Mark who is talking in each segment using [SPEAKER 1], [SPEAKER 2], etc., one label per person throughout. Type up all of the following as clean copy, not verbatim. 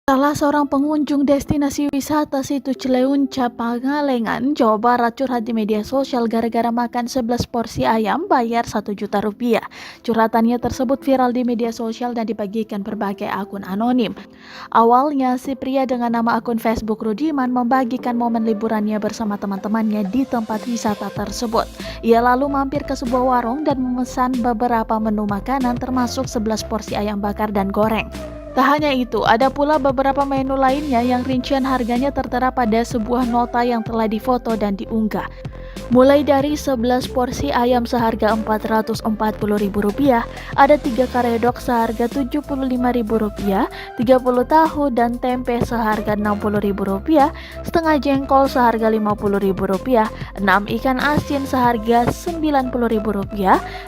[SPEAKER 1] Salah seorang pengunjung destinasi wisata situ Cileunca, Pangalengan, Jawa Barat curhat di media sosial gara-gara makan 11 porsi ayam bayar Rp1 juta. Curhatannya tersebut viral di media sosial dan dibagikan berbagai akun anonim. Awalnya, si pria dengan nama akun Facebook Rudiman membagikan momen liburannya bersama teman-temannya di tempat wisata tersebut. Ia lalu mampir ke sebuah warung dan memesan beberapa menu makanan termasuk 11 porsi ayam bakar dan goreng. Tak hanya itu, ada pula beberapa menu lainnya yang rincian harganya tertera pada sebuah nota yang telah difoto dan diunggah. Mulai dari 11 porsi ayam seharga Rp440.000, ada 3 karedok seharga Rp75.000, 30 tahu dan tempe seharga Rp60.000, setengah jengkol seharga Rp50.000, 6 ikan asin seharga Rp90.000,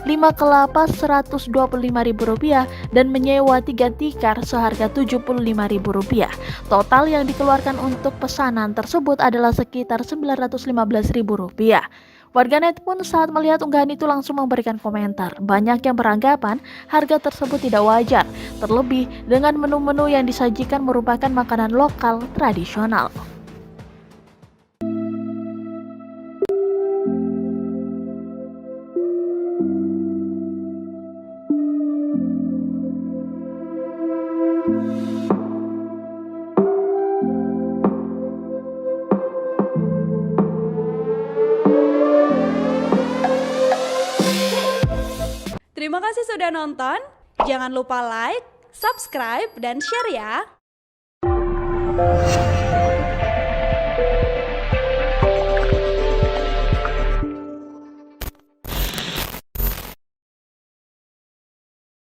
[SPEAKER 1] 5 kelapa Rp125.000, dan menyewa 3 tikar seharga Rp75.000. Total yang dikeluarkan untuk pesanan tersebut adalah sekitar Rp915.000. Warganet pun saat melihat unggahan itu langsung memberikan komentar. Banyak yang beranggapan harga tersebut tidak wajar, terlebih dengan menu-menu yang disajikan merupakan makanan lokal tradisional.
[SPEAKER 2] Terima kasih sudah nonton. Jangan lupa like, subscribe, dan share ya.